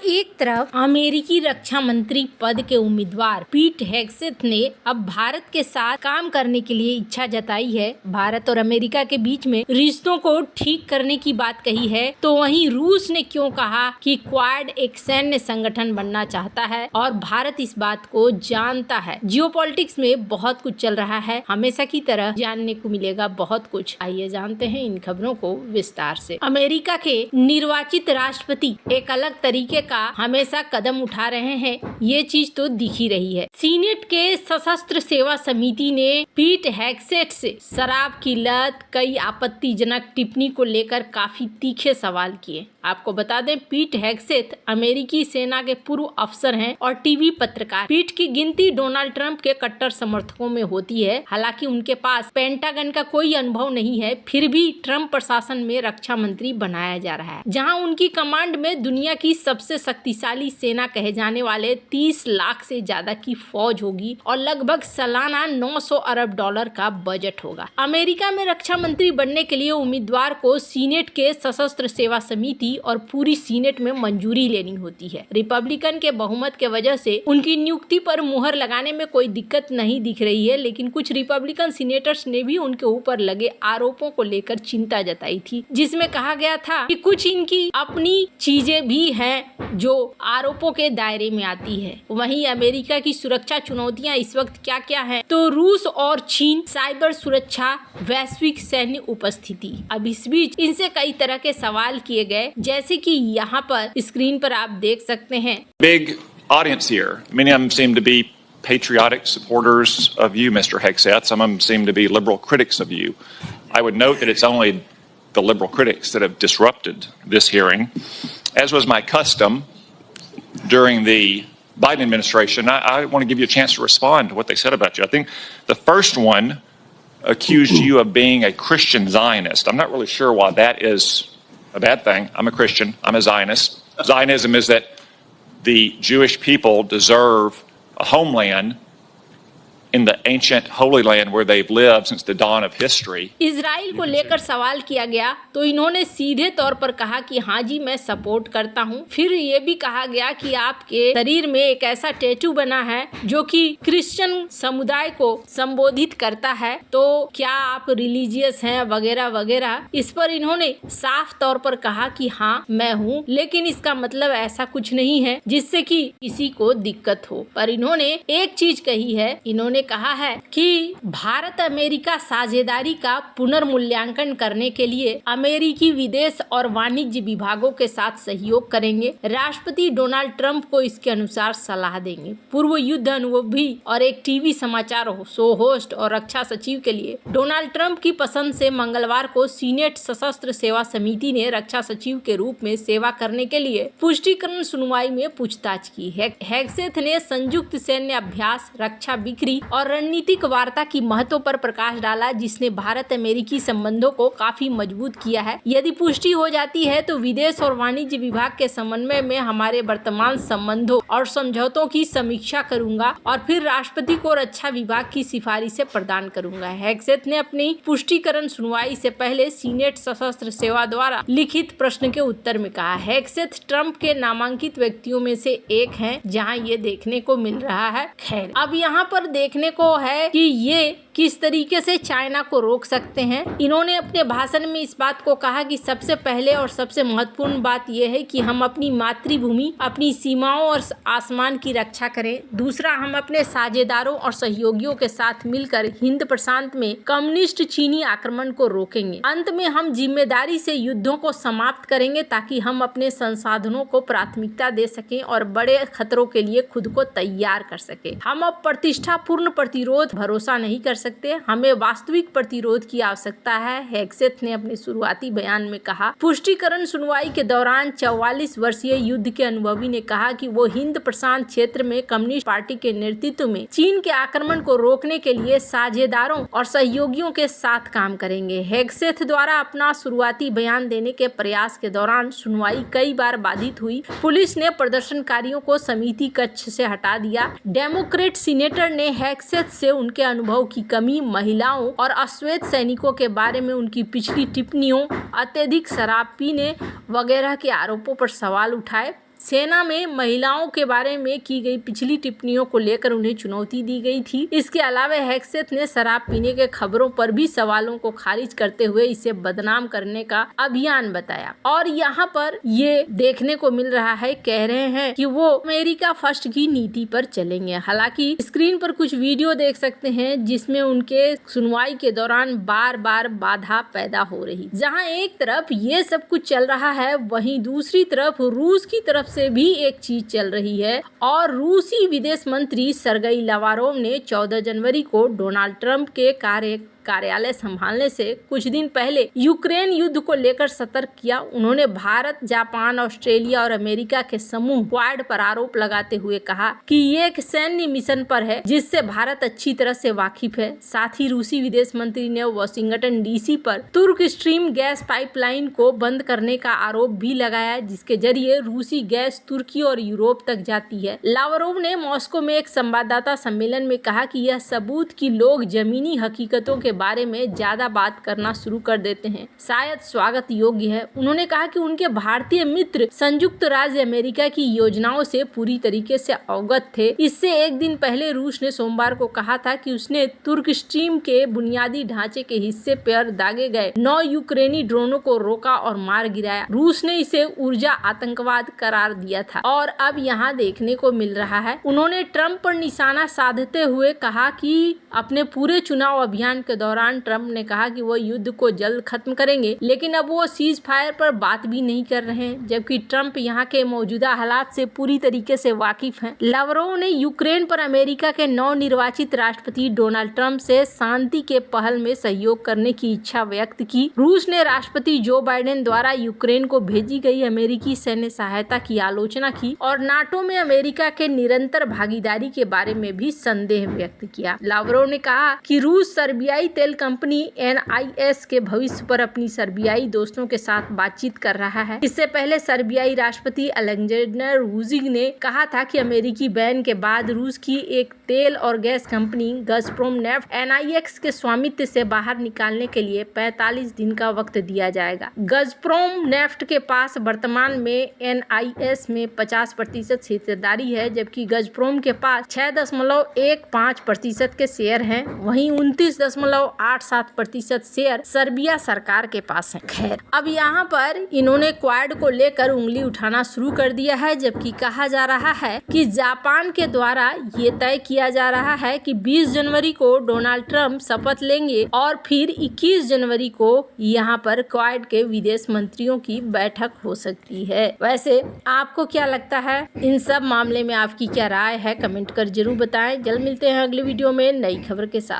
एक तरफ अमेरिकी रक्षा मंत्री पद के उम्मीदवार पीट हेगसेथ ने अब भारत के साथ काम करने के लिए इच्छा जताई है, भारत और अमेरिका के बीच में रिश्तों को ठीक करने की बात कही है, तो वहीं रूस ने क्यों कहा कि क्वाड एक सैन्य संगठन बनना चाहता है और भारत इस बात को जानता है। जियोपॉलिटिक्स में बहुत कुछ चल रहा है, हमेशा की तरह जानने को मिलेगा बहुत कुछ। आइए जानते हैं इन खबरों को विस्तार से। अमेरिका के निर्वाचित राष्ट्रपति एक अलग तरीके का हमेशा कदम उठा रहे हैं, ये चीज तो दिख ही रही है। सीनेट के सशस्त्र सेवा समिति ने पीट हेगसेथ से शराब की लत, कई आपत्तिजनक टिप्पणी को लेकर काफी तीखे सवाल किए। आपको बता दें, पीट हेगसेथ अमेरिकी सेना के पूर्व अफसर हैं और टीवी पत्रकार। पीट की गिनती डोनाल्ड ट्रंप के कट्टर समर्थकों में होती है। हालांकि उनके पास पेंटागन का कोई अनुभव नहीं है, फिर भी ट्रंप प्रशासन में रक्षा मंत्री बनाया जा रहा है, जहां उनकी कमांड में दुनिया की सबसे शक्तिशाली सेना कहे जाने वाले 30 लाख से ज्यादा की फौज होगी और लगभग सालाना 900 अरब डॉलर का बजट होगा। अमेरिका में रक्षा मंत्री बनने के लिए उम्मीदवार को सीनेट के सशस्त्र सेवा समिति और पूरी सीनेट में मंजूरी लेनी होती है। रिपब्लिकन के बहुमत के वजह से उनकी नियुक्ति पर मुहर लगाने में कोई दिक्कत नहीं दिख रही है, लेकिन कुछ रिपब्लिकन सीनेटर्स ने भी उनके ऊपर लगे आरोपों को लेकर चिंता जताई थी, जिसमें कहा गया था कि कुछ इनकी अपनी चीजें भी हैं जो आरोपों के दायरे में आती है। वहीं अमेरिका की सुरक्षा चुनौतियां इस वक्त क्या क्या हैं? तो रूस और चीन, साइबर सुरक्षा, वैश्विक सैन्य उपस्थिति। अब इस बीच इनसे कई तरह के सवाल किए गए, जैसे कि यहाँ पर स्क्रीन पर आप देख सकते हैं। Big audience here. Many of them seem to be patriotic supporters of you, Mr. Hegseth. Some of them seem to be liberal critics of you. I would note that it's only the liberal critics that have disrupted this hearing. As was my custom during the Biden administration, I want to give you a chance to respond to what they said about you. I think the first one accused you of being a Christian Zionist. I'm not really sure why that is a bad thing. I'm a Christian. I'm a Zionist. Zionism is that the Jewish people deserve a homeland in the ancient Holy Land where they've lived since the dawn of history. Israel को लेकर सवाल किया गया तो इन्होंने सीधे तौर पर कहा कि हाँ जी, मैं सपोर्ट करता हूँ। फिर ये भी कहा गया कि आपके शरीर में एक ऐसा टैटू बना है जो कि क्रिश्चियन समुदाय को संबोधित करता है, तो क्या आप रिलीजियस हैं वगैरह वगैरह। इस पर इन्होंने साफ तौर पर कहा कि हाँ मैं हूँ, लेकिन इसका मतलब ऐसा कुछ नहीं है जिससे कि किसी को दिक्कत हो। पर इन्होंने एक चीज कही है, इन्होंने कहा है कि भारत अमेरिका साझेदारी का पुनर्मूल्यांकन करने के लिए अमेरिकी विदेश और वाणिज्य विभागों के साथ सहयोग करेंगे। राष्ट्रपति डोनाल्ड ट्रंप को इसके अनुसार सलाह देंगे। पूर्व युद्ध अनुभवी और एक टीवी समाचार शो होस्ट और रक्षा सचिव के लिए डोनाल्ड ट्रंप की पसंद से मंगलवार को सीनेट सशस्त्र सेवा समिति ने रक्षा सचिव के रूप में सेवा करने के लिए पुष्टिकरण सुनवाई में पूछताछ की है। हेगसेथ ने संयुक्त सैन्य अभ्यास, रक्षा बिक्री और रणनीतिक वार्ता की महत्व पर प्रकाश डाला, जिसने भारत अमेरिकी संबंधों को काफी मजबूत किया है। यदि पुष्टि हो जाती है तो विदेश और वाणिज्य विभाग के समन्वय में हमारे वर्तमान संबंधों और समझौतों की समीक्षा करूंगा और फिर राष्ट्रपति को रक्षा विभाग की सिफारिशें प्रदान करूंगा। हेगसेथ ने अपनी पुष्टिकरण सुनवाई से पहले सीनेट सशस्त्र सेवा द्वारा लिखित प्रश्न के उत्तर में कहा। हेगसेथ ट्रंप के नामांकित व्यक्तियों में से एक हैं, जहां ये देखने को मिल रहा है। खैर, अब यहाँ पर देखने को है कि ये किस तरीके से चाइना को रोक सकते हैं। इन्होंने अपने भाषण में इस बात को कहा कि सबसे पहले और सबसे महत्वपूर्ण बात यह है कि हम अपनी मातृभूमि, अपनी सीमाओं और आसमान की रक्षा करें। दूसरा, हम अपने साझेदारों और सहयोगियों के साथ मिलकर हिंद प्रशांत में कम्युनिस्ट चीनी आक्रमण को रोकेंगे। अंत में हम जिम्मेदारी से युद्धों को समाप्त करेंगे ताकि हम अपने संसाधनों को प्राथमिकता दे सकें और बड़े खतरों के लिए खुद को तैयार कर सकें। हम अब प्रतिष्ठापूर्ण प्रतिरोध भरोसा नहीं कर सकते, हमें वास्तविक प्रतिरोध की आवश्यकता है, हेगसेथ ने अपने शुरुआती बयान में कहा। पुष्टिकरण सुनवाई के दौरान 44 वर्षीय युद्ध के अनुभवी ने कहा कि वो हिंद प्रशांत क्षेत्र में कम्युनिस्ट पार्टी के नेतृत्व में चीन के आक्रमण को रोकने के लिए साझेदारों और सहयोगियों के साथ काम करेंगे। हेगसेथ द्वारा अपना शुरुआती बयान देने के प्रयास के दौरान सुनवाई कई बार बाधित हुई। पुलिस ने प्रदर्शनकारियों को समिति कक्ष से हटा दिया। डेमोक्रेट सीनेटर ने हेगसेथ से उनके अनुभव की कमी, महिलाओं और अश्वेत सैनिकों के बारे में उनकी पिछली टिप्पणियों, अत्यधिक शराब पीने वगैरह के आरोपों पर सवाल उठाए। सेना में महिलाओं के बारे में की गई पिछली टिप्पणियों को लेकर उन्हें चुनौती दी गई थी। इसके अलावा हेग्सेथ ने शराब पीने के खबरों पर भी सवालों को खारिज करते हुए इसे बदनाम करने का अभियान बताया। और यहाँ पर ये देखने को मिल रहा है, कह रहे हैं कि वो अमेरिका फर्स्ट की नीति पर चलेंगे। हालांकि स्क्रीन पर कुछ वीडियो देख सकते हैं जिसमें उनके सुनवाई के दौरान बार बार बाधा पैदा हो रही। जहाँ एक तरफ ये सब कुछ चल रहा है, वहीं दूसरी तरफ रूस की तरफ से भी एक चीज चल रही है। और रूसी विदेश मंत्री सरगई लावारोव ने 14 जनवरी को डोनाल्ड ट्रंप के कार्यालय संभालने से कुछ दिन पहले यूक्रेन युद्ध को लेकर सतर्क किया। उन्होंने भारत, जापान, ऑस्ट्रेलिया और अमेरिका के समूह क्वाड पर आरोप लगाते हुए कहा कि ये एक सैन्य मिशन पर है जिससे भारत अच्छी तरह से वाकिफ है। साथ ही रूसी विदेश मंत्री ने वाशिंगटन डीसी पर तुर्क स्ट्रीम गैस पाइपलाइन को बंद करने का आरोप भी लगाया, जिसके जरिए रूसी गैस तुर्की और यूरोप तक जाती है। लावरोव ने मॉस्को में एक संवाददाता सम्मेलन में कहा कि यह सबूत कि लोग जमीनी हकीकतों के बारे में ज्यादा बात करना शुरू कर देते हैं शायद स्वागत योग्य है। उन्होंने कहा कि उनके भारतीय मित्र संयुक्त राज्य अमेरिका की योजनाओं से पूरी तरीके से अवगत थे। इससे एक दिन पहले रूस ने सोमवार को कहा था कि उसने तुर्क स्ट्रीम के बुनियादी ढांचे के हिस्से पर दागे गए 9 यूक्रेनी ड्रोनों को रोका और मार गिराया। रूस ने इसे ऊर्जा आतंकवाद करार दिया था। और अब यहाँ देखने को मिल रहा है, उन्होंने ट्रंप पर निशाना साधते हुए कहा कि अपने पूरे चुनाव अभियान के दौरान ट्रंप ने कहा कि वो युद्ध को जल्द खत्म करेंगे, लेकिन अब वो सीज फायर पर बात भी नहीं कर रहे हैं, जबकि ट्रंप यहाँ के मौजूदा हालात से पूरी तरीके से वाकिफ हैं। लावरोव ने यूक्रेन पर अमेरिका के नवनिर्वाचित राष्ट्रपति डोनाल्ड ट्रंप से शांति के पहल में सहयोग करने की इच्छा व्यक्त की। रूस ने राष्ट्रपति जो बाइडेन द्वारा यूक्रेन को भेजी गई अमेरिकी सैन्य सहायता की आलोचना की और नाटो में अमेरिका के निरंतर भागीदारी के बारे में भी संदेह व्यक्त किया। लावरोव ने कहा कि रूस सर्बियाई तेल कंपनी NIS के भविष्य पर अपनी सर्बियाई दोस्तों के साथ बातचीत कर रहा है। इससे पहले सर्बियाई राष्ट्रपति अलेक्जेंडर वुचिच ने कहा था कि अमेरिकी बैन के बाद रूस की एक तेल और गैस कंपनी गजप्रोम नेफ्ट NIS के स्वामित्व से बाहर निकालने के लिए 45 दिन का वक्त दिया जाएगा। गजप्रोम नेफ्ट के पास वर्तमान में NIS में 50% हिस्सेदारी है, जबकि गजप्रोम के पास 6.15% के शेयर हैं। वहीं 29.87% शेयर सर्बिया सरकार के पास है। खैर, अब यहाँ पर इन्होंने क्वाड को लेकर उंगली उठाना शुरू कर दिया है, जबकि कहा जा रहा है कि जापान के द्वारा ये तय किया जा रहा है कि 20 जनवरी को डोनाल्ड ट्रंप शपथ लेंगे और फिर 21 जनवरी को यहाँ पर क्वाड के विदेश मंत्रियों की बैठक हो सकती है। वैसे आपको क्या लगता है, इन सब मामले में आपकी क्या राय है, कमेंट कर जरूर बताएं। जल्द मिलते हैं अगले वीडियो में नई खबर के साथ।